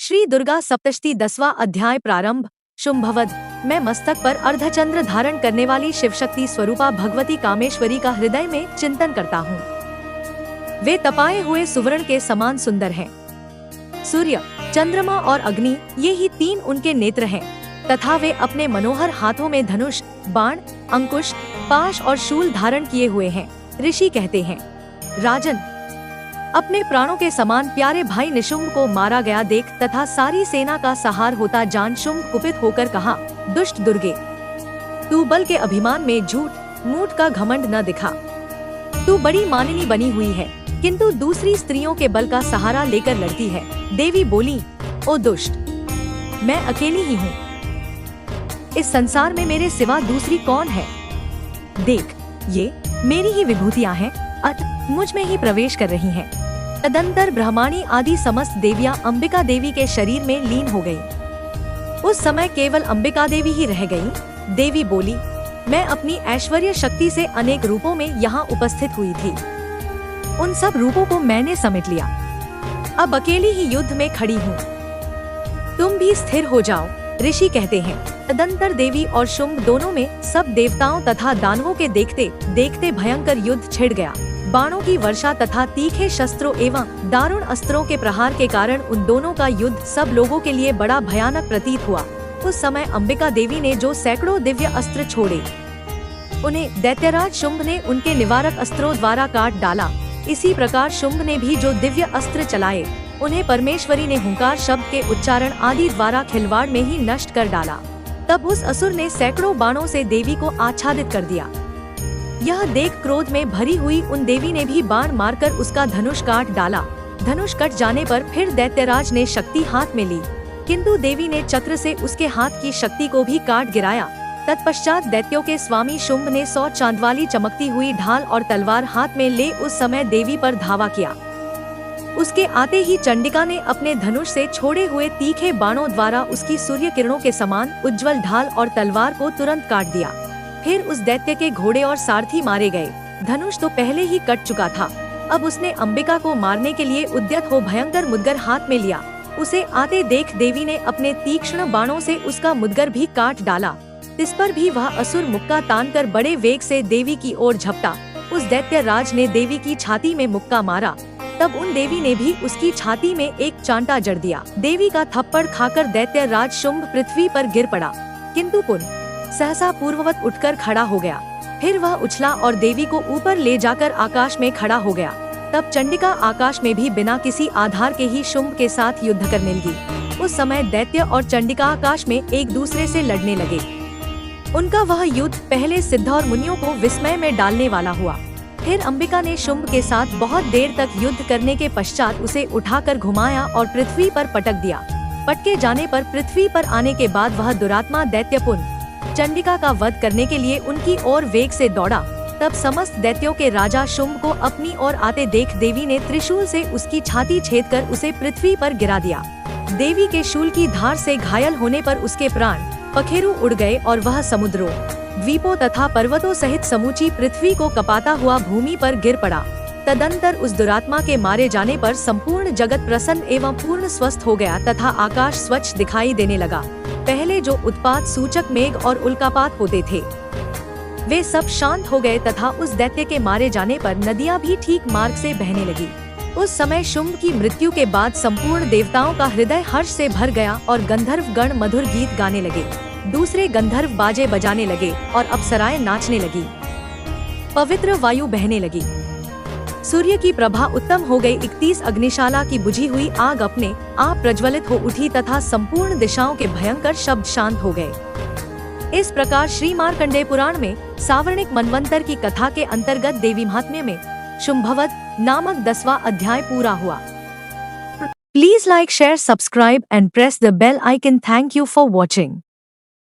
श्री दुर्गा सप्तशती 10वां अध्याय प्रारंभ। शुंभवध। मैं मस्तक पर अर्धचंद्र धारण करने वाली शिवशक्ति स्वरूपा भगवती कामेश्वरी का हृदय में चिंतन करता हूँ। वे तपाए हुए सुवर्ण के समान सुंदर हैं। सूर्य, चंद्रमा और अग्नि, ये ही तीन उनके नेत्र हैं, तथा वे अपने मनोहर हाथों में धनुष, बाण, अंकुश, पाश और शूल धारण किए हुए हैं। ऋषि कहते हैं, राजन, अपने प्राणों के समान प्यारे भाई निशुंभ को मारा गया देख तथा सारी सेना का सहार होता जान शुंभ कुपित होकर कहा, दुष्ट दुर्गे, तू बल के अभिमान में झूठ मूठ का घमंड न दिखा। तू बड़ी मानिनी बनी हुई है, किंतु दूसरी स्त्रियों के बल का सहारा लेकर लड़ती है। देवी बोली, ओ दुष्ट, मैं अकेली ही हूँ। इस संसार में मेरे सिवा दूसरी कौन है? देख, ये मेरी ही विभूतियाँ हैं, अत मुझ में ही प्रवेश कर रही हैं। तदंतर ब्रह्माणी आदि समस्त देवियां अंबिका देवी के शरीर में लीन हो गयी। उस समय केवल अंबिका देवी ही रह गयी। देवी बोली, मैं अपनी ऐश्वर्य शक्ति से अनेक रूपों में यहाँ उपस्थित हुई थी। उन सब रूपों को मैंने समेट लिया। अब अकेली ही युद्ध में खड़ी हूँ। तुम भी स्थिर हो जाओ, ऋषि कहते हैं। तदंतर देवी और शुंभ दोनों में सब देवताओं तथा दानवों के देखते देखते भयंकर युद्ध छिड़ गया। बाणों की वर्षा तथा तीखे शस्त्रों एवं दारुण अस्त्रों के प्रहार के कारण उन दोनों का युद्ध सब लोगों के लिए बड़ा भयानक प्रतीत हुआ। उस समय अंबिका देवी ने जो सैकड़ों दिव्य अस्त्र छोड़े, उन्हें दैत्यराज शुंभ ने उनके निवारक अस्त्रों द्वारा काट डाला। इसी प्रकार शुंभ ने भी जो दिव्य अस्त्र चलाए, उन्हें परमेश्वरी ने हुंकार शब्द के उच्चारण आदि द्वारा खिलवाड़ में ही नष्ट कर डाला। तब उस असुर ने सैकड़ों बाणों से देवी को आच्छादित कर दिया। यह देख क्रोध में भरी हुई उन देवी ने भी बाण मारकर उसका धनुष काट डाला। धनुष कट जाने पर फिर दैत्यराज ने शक्ति हाथ में ली, किंतु देवी ने चक्र से उसके हाथ की शक्ति को भी काट गिराया। तत्पश्चात दैत्यों के स्वामी शुंभ ने 100 चांद वाली चमकती हुई ढाल और तलवार हाथ में ले उस समय देवी पर धावा किया। उसके आते ही चंडिका ने अपने धनुष से छोड़े हुए तीखे बाणों द्वारा उसकी सूर्य किरणों के समान उज्ज्वल ढाल और तलवार को तुरंत काट दिया। फिर उस दैत्य के घोड़े और सारथी मारे गए। धनुष तो पहले ही कट चुका था। अब उसने अंबिका को मारने के लिए उद्यत हो भयंकर मुद्गर हाथ में लिया। उसे आते देख देवी ने अपने तीक्ष्ण बाणों से उसका मुद्गर भी काट डाला। इस पर भी वह असुर मुक्का तानकर बड़े वेग से देवी की ओर झपटा। उस दैत्य राज ने देवी की छाती में मुक्का मारा। तब उन देवी ने भी उसकी छाती में एक चांटा जड़ दिया। देवी का थप्पड़ खाकर दैत्य राज शुंभ पृथ्वी पर गिर पड़ा, किंतु पुनः सहसा पूर्ववत उठकर खड़ा हो गया। फिर वह उछला और देवी को ऊपर ले जाकर आकाश में खड़ा हो गया। तब चंडिका आकाश में भी बिना किसी आधार के ही शुंभ के साथ युद्ध करने लगी। उस समय दैत्य और चंडिका आकाश में एक दूसरे से लड़ने लगे। उनका वह युद्ध पहले सिद्ध और मुनियों को विस्मय में डालने वाला हुआ। फिर अंबिका ने शुंभ के साथ बहुत देर तक युद्ध करने के पश्चात उसे उठाकर घुमाया और पृथ्वी पर पटक दिया। पटके जाने पर पृथ्वी पर आने के बाद वह दुरात्मा दैत्य पुनः चंडिका का वध करने के लिए उनकी ओर वेग से दौड़ा। तब समस्त दैत्यों के राजा शुंभ को अपनी ओर आते देख देवी ने त्रिशूल से उसकी छाती छेदकर उसे पृथ्वी पर गिरा दिया। देवी के शूल की धार से घायल होने पर उसके प्राण पखेरु उड़ गए और वह समुद्रों, द्वीपों तथा पर्वतों सहित समूची पृथ्वी को कपाता हुआ भूमि पर गिर पड़ा। तदंतर उस दुरात्मा के मारे जाने पर संपूर्ण जगत प्रसन्न एवं पूर्ण स्वस्थ हो गया तथा आकाश स्वच्छ दिखाई देने लगा। पहले जो उत्पात सूचक मेघ और उल्कापात होते थे, वे सब शांत हो गए तथा उस दैत्य के मारे जाने पर नदियां भी ठीक मार्ग से बहने लगी। उस समय शुंभ की मृत्यु के बाद संपूर्ण देवताओं का हृदय हर्ष से भर गया और गंधर्व गण मधुर गीत गाने लगे। दूसरे गंधर्व बाजे बजाने लगे और अप्सराएं नाचने लगी। पवित्र वायु बहने लगी। सूर्य की प्रभा उत्तम हो गई। 31 अग्निशाला की बुझी हुई आग अपने आप प्रज्वलित हो उठी तथा संपूर्ण दिशाओं के भयंकर शब्द शांत हो गए। इस प्रकार श्री मार्कंडेय पुराण में सावर्णिक मनवंतर की कथा के अंतर्गत देवी महात्म्य में शुंभवध नामक 10वां अध्याय पूरा हुआ। Please like, share, subscribe and press the bell icon. Thank you for watching.